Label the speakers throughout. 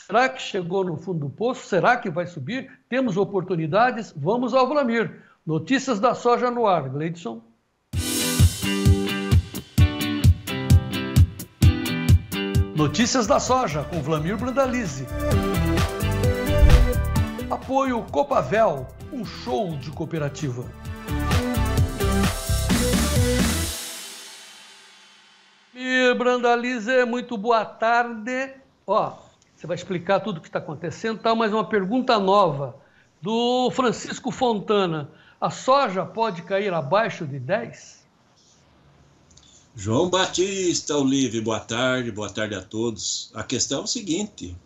Speaker 1: Será que chegou no fundo do poço? Será que vai subir? Temos oportunidades? Vamos ao Vlamir. Notícias da soja no ar, Gleidson. Notícias da soja, com Vlamir Brandalize. Apoio Copavel, um show de cooperativa. Vlamir Brandalize, muito boa tarde. Você vai explicar tudo o que está acontecendo, tá? Mas uma pergunta nova do Francisco Fontana. A soja pode cair abaixo de 10?
Speaker 2: João Batista, Olive, boa tarde a todos. A questão é o seguinte,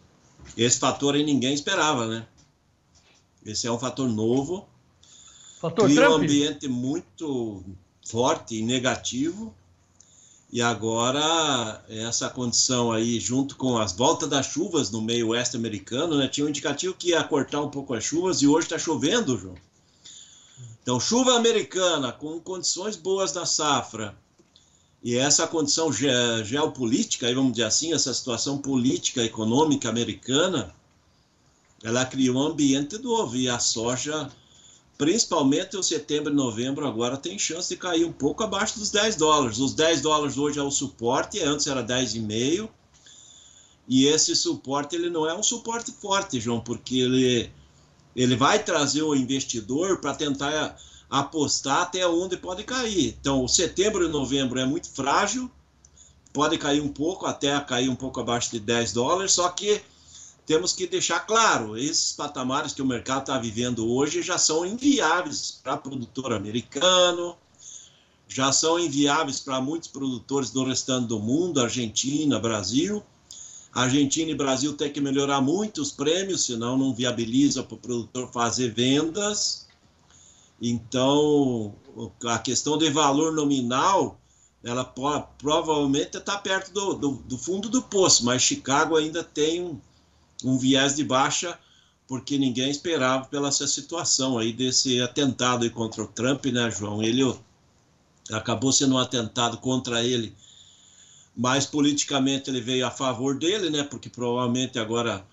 Speaker 2: esse fator aí ninguém esperava, né? Esse é um fator novo, cria um ambiente muito forte e negativo, e agora essa condição aí, junto com as voltas das chuvas no meio oeste americano, né? Tinha um indicativo que ia cortar um pouco as chuvas, e hoje está chovendo, João. Então, chuva americana, com condições boas na safra, e essa condição geopolítica, aí vamos dizer assim, essa situação política, econômica americana, ela criou um ambiente novo. E a soja, principalmente em setembro e novembro, agora tem chance de cair um pouco abaixo dos $10. Os $10 hoje é o suporte, antes era 10,5. E esse suporte, ele não é um suporte forte, João, porque ele vai trazer o investidor para tentar apostar até onde pode cair. Então, setembro e novembro é muito frágil, pode cair um pouco, até cair um pouco abaixo de $10, só que temos que deixar claro, esses patamares que o mercado está vivendo hoje já são inviáveis para produtor americano, já são inviáveis para muitos produtores do restante do mundo, Argentina, Brasil. Argentina e Brasil têm que melhorar muito os prêmios, senão não viabiliza para o produtor fazer vendas. Então, a questão de valor nominal, ela provavelmente está perto do fundo do poço, mas Chicago ainda tem um viés de baixa, porque ninguém esperava pela essa situação aí desse atentado aí contra o Trump, né, João? Ele acabou sendo um atentado contra ele, mas politicamente ele veio a favor dele, né? Porque provavelmente agora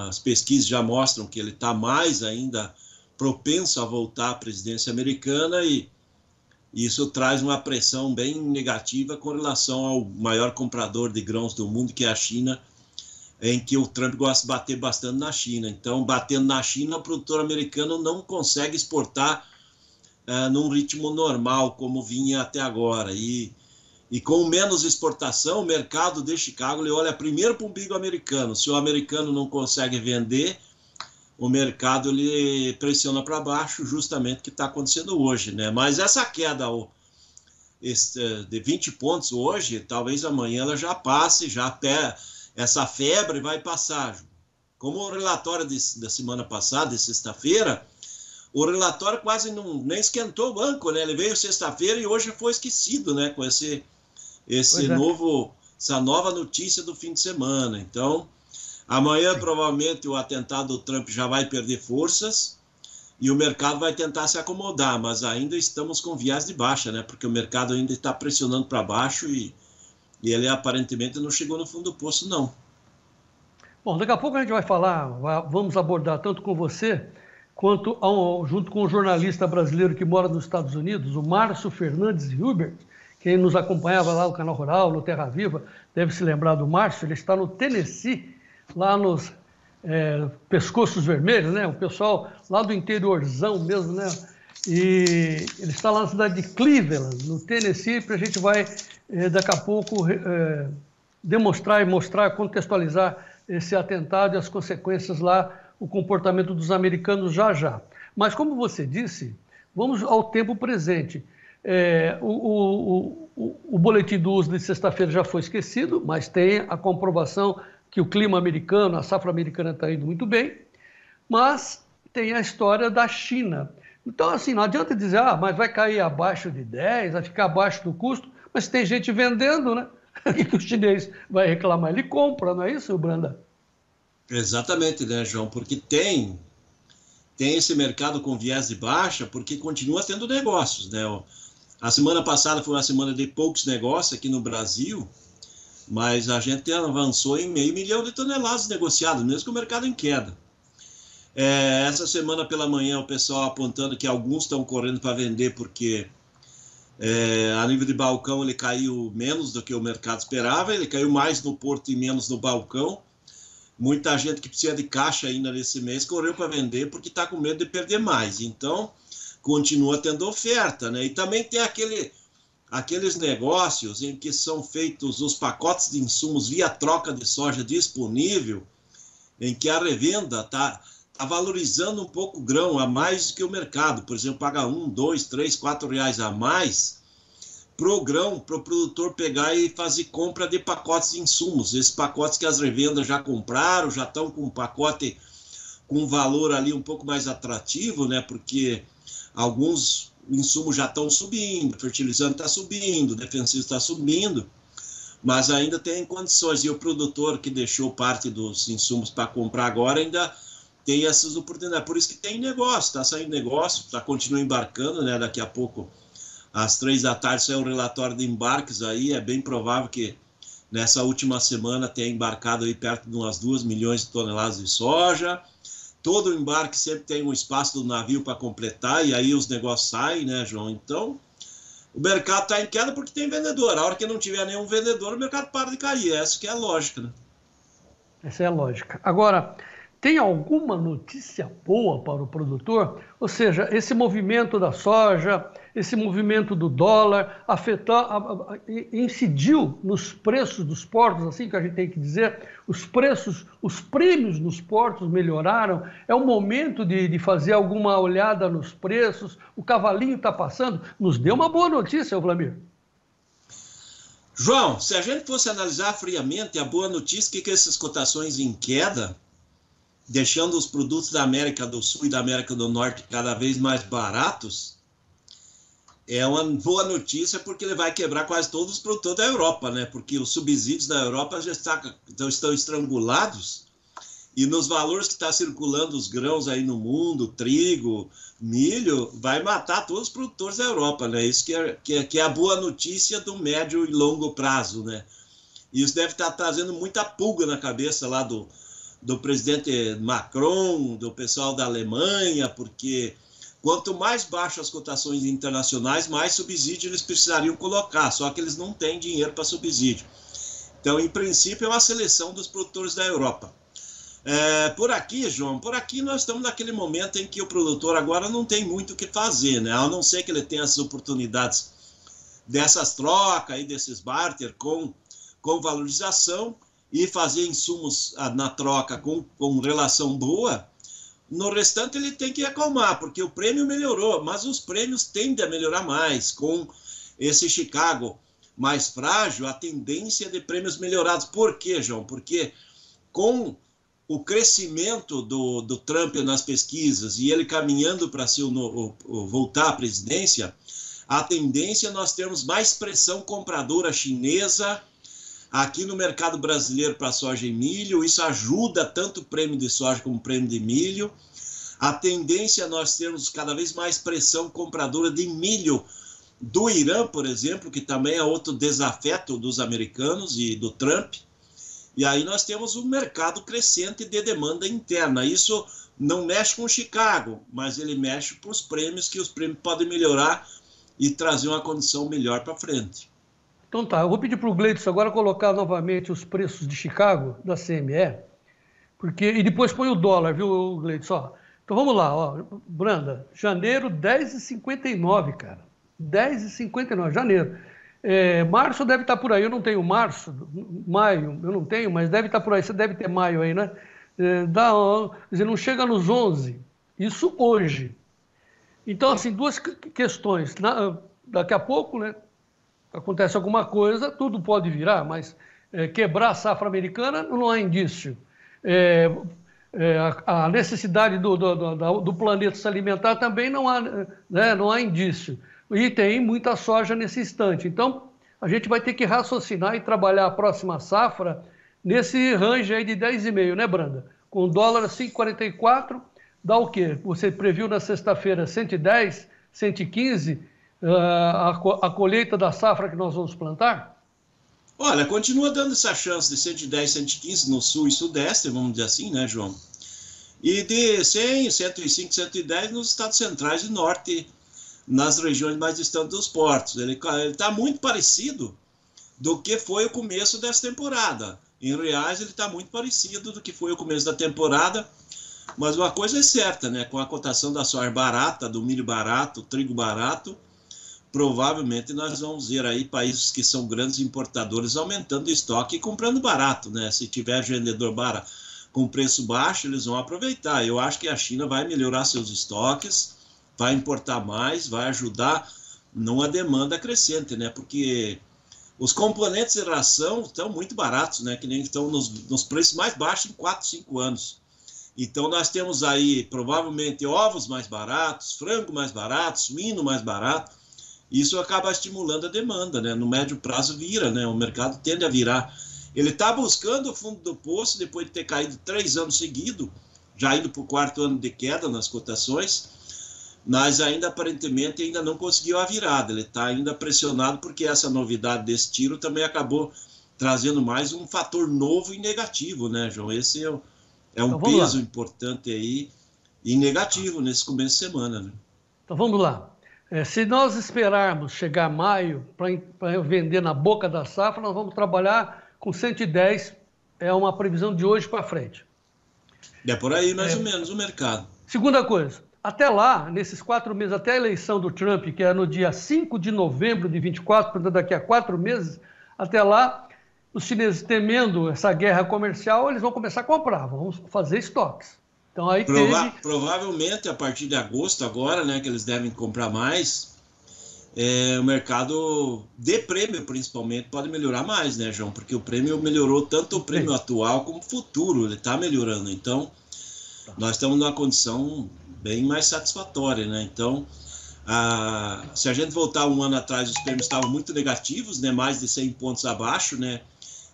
Speaker 2: as pesquisas já mostram que ele está mais ainda propenso a voltar à presidência americana, e isso traz uma pressão bem negativa com relação ao maior comprador de grãos do mundo, que é a China, em que o Trump gosta de bater bastante na China. Então, batendo na China, o produtor americano não consegue exportar num ritmo normal, como vinha até agora. E com menos exportação, o mercado de Chicago, ele olha primeiro para o umbigo americano. Se o americano não consegue vender, o mercado ele pressiona para baixo, justamente o que está acontecendo hoje, né? Mas essa queda de 20 pontos hoje, talvez amanhã ela já passe, essa febre vai passar. Como o relatório da semana passada, de sexta-feira, o relatório quase nem esquentou o banco, né? Ele veio sexta-feira e hoje foi esquecido, né? Com essa nova notícia do fim de semana. Então, amanhã, provavelmente, o atentado do Trump já vai perder forças e o mercado vai tentar se acomodar, mas ainda estamos com viés de baixa, né? Porque o mercado ainda está pressionando para baixo e ele aparentemente não chegou no fundo do poço, não.
Speaker 1: Bom, daqui a pouco a gente vai falar, vamos abordar tanto com você, quanto junto com um jornalista brasileiro que mora nos Estados Unidos, o Márcio Fernandes Hilbert, quem nos acompanhava lá no Canal Rural, no Terra Viva, deve se lembrar do Márcio, ele está no Tennessee, lá nos Pescoços Vermelhos, né? O pessoal lá do interiorzão mesmo, né? E ele está lá na cidade de Cleveland, no Tennessee, para a gente vai, daqui a pouco, demonstrar e mostrar, contextualizar esse atentado e as consequências lá, o comportamento dos americanos já. Mas, como você disse, vamos ao tempo presente. O boletim do uso de sexta-feira já foi esquecido, mas tem a comprovação que o clima americano, a safra americana está indo muito bem, mas tem a história da China. Então, assim, não adianta dizer, mas vai cair abaixo de 10, vai ficar abaixo do custo, mas tem gente vendendo, né? E que o chinês vai reclamar, ele compra, não é isso, Branda?
Speaker 2: Exatamente, né, João? Porque tem esse mercado com viés de baixa, porque continua tendo negócios, né? A semana passada foi uma semana de poucos negócios aqui no Brasil, mas a gente avançou em 500 mil de toneladas negociadas, mesmo com o mercado em queda. Essa semana pela manhã o pessoal apontando que alguns estão correndo para vender porque a nível de balcão ele caiu menos do que o mercado esperava, ele caiu mais no porto e menos no balcão. Muita gente que precisa de caixa ainda nesse mês correu para vender porque está com medo de perder mais. Então, continua tendo oferta, né? E também tem aqueles negócios em que são feitos os pacotes de insumos via troca de soja disponível, em que a revenda está valorizando um pouco o grão a mais do que o mercado. Por exemplo, paga R$1, R$2, R$3, R$4 a mais para o grão, para o produtor pegar e fazer compra de pacotes de insumos. Esses pacotes que as revendas já compraram, já estão com um pacote com valor ali um pouco mais atrativo, né? Porque alguns insumos já estão subindo, fertilizante está subindo, defensivo está subindo, mas ainda tem condições. E o produtor que deixou parte dos insumos para comprar agora ainda tem essas oportunidades. Por isso que tem negócio, está saindo negócio, continua embarcando, né? Daqui a pouco, às 3 da tarde, sai um relatório de embarques aí. É bem provável que nessa última semana tenha embarcado aí perto de umas 2 milhões de toneladas de soja. Todo embarque sempre tem um espaço do navio para completar, e aí os negócios saem, né, João? Então, o mercado está em queda porque tem vendedor. A hora que não tiver nenhum vendedor, o mercado para de cair. Essa que é a lógica, né?
Speaker 1: Essa é a lógica. Agora, tem alguma notícia boa para o produtor? Ou seja, esse movimento da soja, esse movimento do dólar, incidiu nos preços dos portos, assim que a gente tem que dizer, os prêmios nos portos melhoraram, é o momento de fazer alguma olhada nos preços, o cavalinho está passando, nos deu uma boa notícia, Vlamir.
Speaker 2: João, se a gente fosse analisar friamente a boa notícia que essas cotações em queda, deixando os produtos da América do Sul e da América do Norte cada vez mais baratos, é uma boa notícia porque ele vai quebrar quase todos os produtores da Europa, né? Porque os subsídios da Europa já estão estrangulados, e nos valores que está circulando os grãos aí no mundo, trigo, milho, vai matar todos os produtores da Europa, né? Isso que é a boa notícia do médio e longo prazo, né? Isso deve estar trazendo muita pulga na cabeça lá do presidente Macron, do pessoal da Alemanha, porque quanto mais baixas as cotações internacionais, mais subsídio eles precisariam colocar, só que eles não têm dinheiro para subsídio. Então, em princípio, é uma seleção dos produtores da Europa. Por aqui, João, nós estamos naquele momento em que o produtor agora não tem muito o que fazer, né? A não ser que ele tenha as oportunidades dessas trocas, aí, desses barter com valorização, e fazer insumos na troca com relação boa. No restante ele tem que acalmar, porque o prêmio melhorou, mas os prêmios tendem a melhorar mais. Com esse Chicago mais frágil, a tendência de prêmios melhorados. Por quê, João? Porque com o crescimento do Trump nas pesquisas e ele caminhando para voltar à presidência, a tendência é nós termos mais pressão compradora chinesa aqui no mercado brasileiro para soja e milho. Isso ajuda tanto o prêmio de soja como o prêmio de milho. A tendência é nós termos cada vez mais pressão compradora de milho do Irã, por exemplo, que também é outro desafeto dos americanos e do Trump. E aí nós temos um mercado crescente de demanda interna. Isso não mexe com Chicago, mas ele mexe com os prêmios, que os prêmios podem melhorar e trazer uma condição melhor para frente.
Speaker 1: Então tá, eu vou pedir para o Gleidson agora colocar novamente os preços de Chicago, da CME, e depois põe o dólar, viu, Gleidson? Então vamos lá, ó, Branda, janeiro 10,59, cara, 10,59, janeiro. Março deve estar por aí, eu não tenho março, maio, eu não tenho, mas deve estar por aí, você deve ter maio aí, né? Quer dizer, não chega nos 11, isso hoje. Então, assim, duas questões, daqui a pouco, né? Acontece alguma coisa, tudo pode virar, mas quebrar a safra americana não há indício. A necessidade do planeta se alimentar também não há, né, não há indício. E tem muita soja nesse instante. Então, a gente vai ter que raciocinar e trabalhar a próxima safra nesse range aí de 10,5, né, Branda? Com o dólar 5,44, dá o quê? Você previu na sexta-feira 110, 115, a colheita da safra que nós vamos plantar?
Speaker 2: Olha, continua dando essa chance de 110, 115 no sul e sudeste, vamos dizer assim, né, João? E de 100, 105, 110 nos estados centrais e norte, nas regiões mais distantes dos portos. Ele está muito parecido do que foi o começo dessa temporada. Em reais, ele está muito parecido do que foi o começo da temporada, mas uma coisa é certa, né? Com a cotação da soja barata, do milho barato, trigo barato, provavelmente nós vamos ver aí países que são grandes importadores aumentando o estoque e comprando barato, né? Se tiver vendedor barato com preço baixo, eles vão aproveitar. Eu acho que a China vai melhorar seus estoques, vai importar mais, vai ajudar numa demanda crescente, né? Porque os componentes de ração estão muito baratos, né? Que nem estão nos preços mais baixos em 4, 5 anos. Então nós temos aí provavelmente ovos mais baratos, frango mais barato, suíno mais barato. Isso acaba estimulando a demanda, né? No médio prazo vira, né? O mercado tende a virar. Ele está buscando o fundo do poço depois de ter caído 3 anos seguidos, já indo para o 4º ano de queda nas cotações, mas ainda aparentemente ainda não conseguiu a virada. Ele está ainda pressionado porque essa novidade desse tiro também acabou trazendo mais um fator novo e negativo, né, João? Esse é um peso importante aí e negativo nesse começo de semana, né?
Speaker 1: Então vamos lá. Se nós esperarmos chegar maio para vender na boca da safra, nós vamos trabalhar com 110, é uma previsão de hoje para frente.
Speaker 2: É por aí mais ou menos o mercado.
Speaker 1: Segunda coisa, até lá, nesses 4 meses, até a eleição do Trump, que é no dia 5 de novembro de 24, portanto daqui a 4 meses, até lá, os chineses temendo essa guerra comercial, eles vão começar a comprar, vão fazer estoques. Então, aí
Speaker 2: provavelmente a partir de agosto agora, né, que eles devem comprar mais, o mercado de prêmio principalmente pode melhorar mais, né, João? Porque o prêmio melhorou tanto o prêmio atual como o futuro, ele está melhorando. Então, nós estamos numa condição bem mais satisfatória, né? Então, se a gente voltar um ano atrás, os prêmios estavam muito negativos, né, mais de 100 pontos abaixo, né?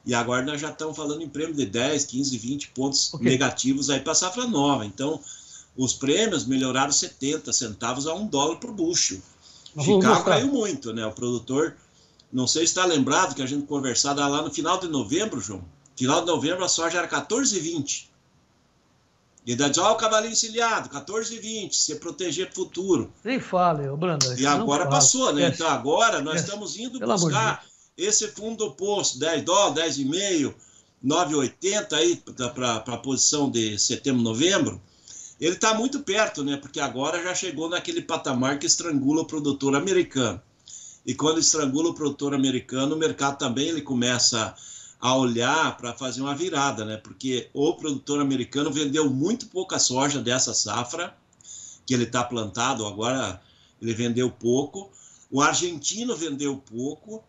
Speaker 2: E agora nós já estamos falando em prêmio de 10, 15, 20 pontos negativos aí para a safra nova. Então, os prêmios melhoraram 70 centavos a $1 por bushel. Chicago caiu muito, né? O produtor, não sei se está lembrado que a gente conversava lá no final de novembro, João. Final de novembro a soja era 14,20. E daí diz, ó, o cavalinho encilhado, 14,20, se proteger para o futuro.
Speaker 1: Nem fale, Branda.
Speaker 2: E agora passou, né? Então agora nós estamos indo buscar esse fundo do poço, $10, $10,5, 9,80 aí para a posição de setembro, novembro. Ele está muito perto, né? Porque agora já chegou naquele patamar que estrangula o produtor americano. E quando estrangula o produtor americano, o mercado também ele começa a olhar para fazer uma virada, né? Porque o produtor americano vendeu muito pouca soja dessa safra, que ele está plantado, agora ele vendeu pouco. O argentino vendeu pouco.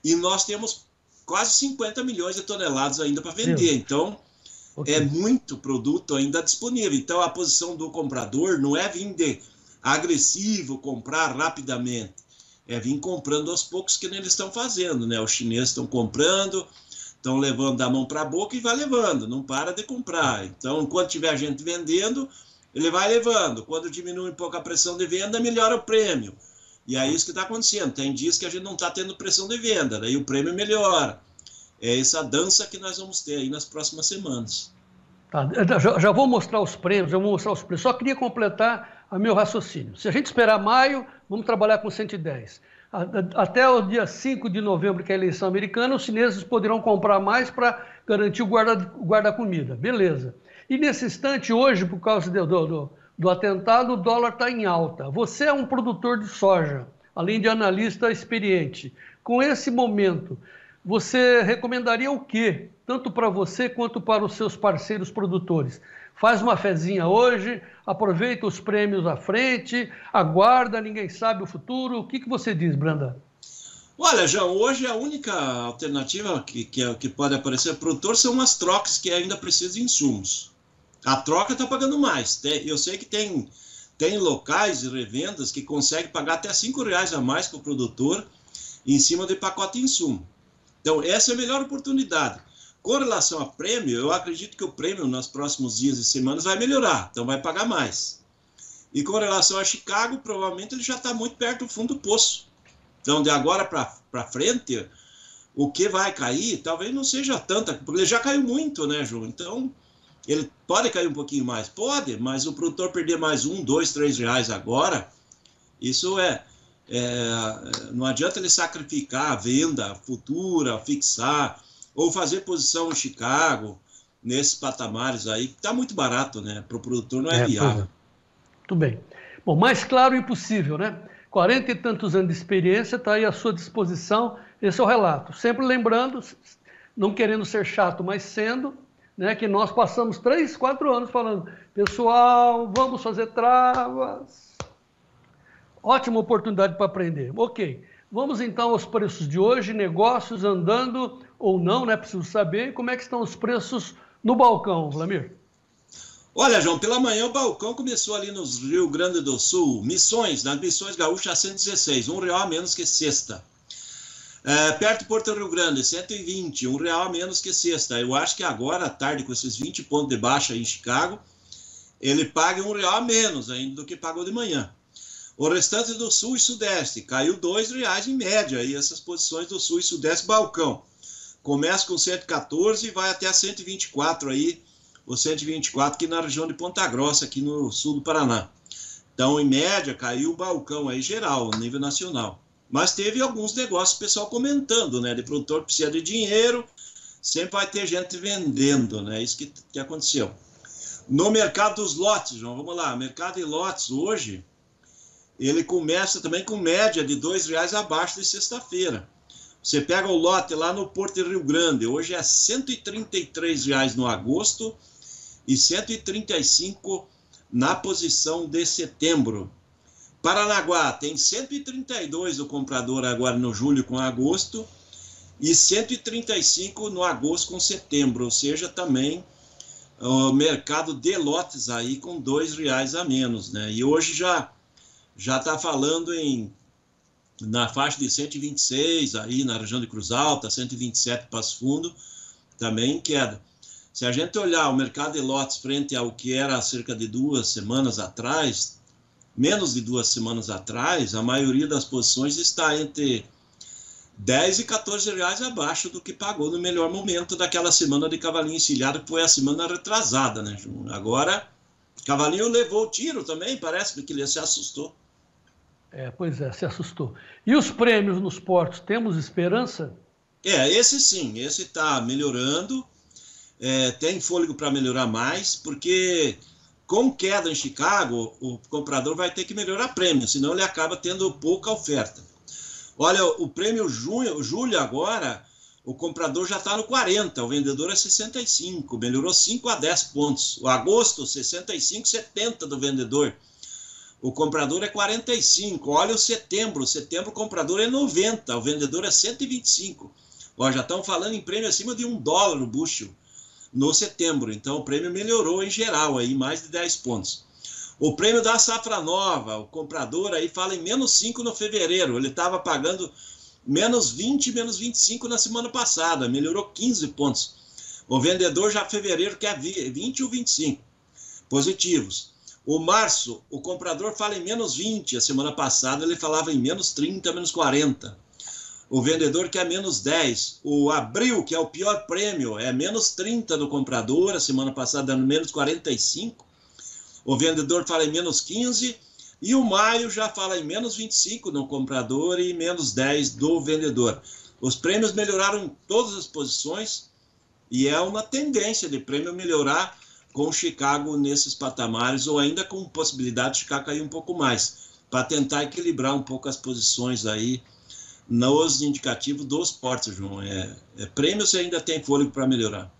Speaker 2: E nós temos quase 50 milhões de toneladas ainda para vender. Então, é muito produto ainda disponível. Então, a posição do comprador não é vir de agressivo, comprar rapidamente. É vir comprando aos poucos que eles estão fazendo, né? Os chineses estão comprando, estão levando da mão para a boca e vai levando, não para de comprar. Então, enquanto tiver gente vendendo, ele vai levando. Quando diminui um pouco a pressão de venda, melhora o prêmio. E é isso que está acontecendo. Tem dias que a gente não está tendo pressão de venda, daí o prêmio melhora. É essa dança que nós vamos ter aí nas próximas semanas.
Speaker 1: Tá, já vou mostrar os prêmios, já vou mostrar os preços. Só queria completar o meu raciocínio. Se a gente esperar maio, vamos trabalhar com 110. Até o dia 5 de novembro, que é a eleição americana, os chineses poderão comprar mais para garantir o guarda-comida. Beleza. E nesse instante, hoje, por causa do atentado, o dólar está em alta. Você é um produtor de soja, além de analista experiente. Com esse momento, você recomendaria o quê? Tanto para você quanto para os seus parceiros produtores. Faz uma fezinha hoje, aproveita os prêmios à frente, aguarda, ninguém sabe o futuro. O que você diz, Branda?
Speaker 2: Olha, João, hoje a única alternativa que pode aparecer para o produtor são as trocas que ainda precisam de insumos. A troca está pagando mais. Eu sei que tem locais de revendas que conseguem pagar até R$5 a mais para o produtor em cima de pacote de insumo. Então, essa é a melhor oportunidade. Com relação a prêmio, eu acredito que o prêmio nos próximos dias e semanas vai melhorar, então vai pagar mais. E com relação a Chicago, provavelmente ele já está muito perto do fundo do poço. Então, de agora para frente, O que vai cair talvez não seja tanta, porque ele já caiu muito, né, João? Então, ele pode cair um pouquinho mais? Pode, mas o produtor perder mais R$1, R$2, R$3 agora, isso não adianta ele sacrificar a venda futura, fixar, ou fazer posição em Chicago, nesses patamares aí, que está muito barato, né? Para o produtor não é viável.
Speaker 1: Muito bem. Bom, mais claro impossível, né? 40 e tantos anos de experiência, está aí à sua disposição, esse é o relato. Sempre lembrando, não querendo ser chato, mas sendo, né, que nós passamos 3, 4 anos falando, pessoal, vamos fazer travas. Ótima oportunidade para aprender. Ok, vamos então aos preços de hoje, negócios andando ou não, né? Preciso saber como é que estão os preços no balcão, Vlamir.
Speaker 2: Olha, João, pela manhã o balcão começou ali no Rio Grande do Sul, Missões, nas Missões Gaúchas a 116, R$1 a menos que sexta. Perto de Porto Rio Grande, 120, R$1 a menos que sexta. Eu acho que agora à tarde, com esses 20 pontos de baixa em Chicago, ele paga R$1 a menos ainda do que pagou de manhã. O restante do Sul e Sudeste caiu R$2 em média, aí essas posições do Sul e Sudeste balcão. Começa com 114 e vai até 124 aí, o 124 aqui na região de Ponta Grossa, aqui no sul do Paraná. Então, em média, caiu o balcão aí geral, nível nacional. Mas teve alguns negócios, o pessoal comentando, né? De produtor que precisa de dinheiro, sempre vai ter gente vendendo, né? Isso que aconteceu. No mercado dos lotes, João, vamos lá. Mercado de lotes hoje, ele começa também com média de R$2 abaixo de sexta-feira. Você pega o lote lá no Porto de Rio Grande, hoje é R$133 no agosto e 135 na posição de setembro. Paranaguá tem 132 o comprador agora no julho com agosto e 135 no agosto com setembro, ou seja, também o mercado de lotes aí com R$2 a menos, né? E hoje já está falando na faixa de 126, aí na região de Cruz Alta, 127 Passo Fundo, também em queda. Se a gente olhar o mercado de lotes frente ao que era há cerca de 2 semanas atrás, menos de 2 semanas atrás, a maioria das posições está entre R$10 e R$14 abaixo do que pagou no melhor momento daquela semana de cavalinho encilhado, que foi a semana retrasada, né, João? Agora, cavalinho levou o tiro também, parece que ele se assustou.
Speaker 1: Pois é, se assustou. E os prêmios nos portos, temos esperança?
Speaker 2: Esse sim, esse está melhorando, tem fôlego para melhorar mais, porque com queda em Chicago, o comprador vai ter que melhorar prêmio, senão ele acaba tendo pouca oferta. Olha, o prêmio julho agora, o comprador já está no 40, o vendedor é 65, melhorou 5 a 10 pontos. O agosto, 65, 70 do vendedor. O comprador é 45. Olha o setembro o comprador é 90, o vendedor é 125. Ó, já estão falando em prêmio acima de $1 o bushel no setembro. Então o prêmio melhorou em geral, aí, mais de 10 pontos. O prêmio da safra nova, o comprador aí fala em menos 5 no fevereiro. Ele estava pagando menos 20, menos 25 na semana passada, melhorou 15 pontos. O vendedor já fevereiro quer 20 ou 25 positivos. O março, o comprador fala em menos 20, a semana passada ele falava em menos 30, menos 40. O vendedor quer menos 10. O abril, que é o pior prêmio, é menos 30 do comprador, a semana passada dando menos 45. O vendedor fala em menos 15. E o maio já fala em menos 25 no comprador e menos 10 do vendedor. Os prêmios melhoraram em todas as posições e é uma tendência de prêmio melhorar com Chicago nesses patamares, ou ainda com possibilidade de Chicago cair um pouco mais, para tentar equilibrar um pouco as posições aí nos indicativos dos portos, João. Prêmio você ainda tem fôlego para melhorar.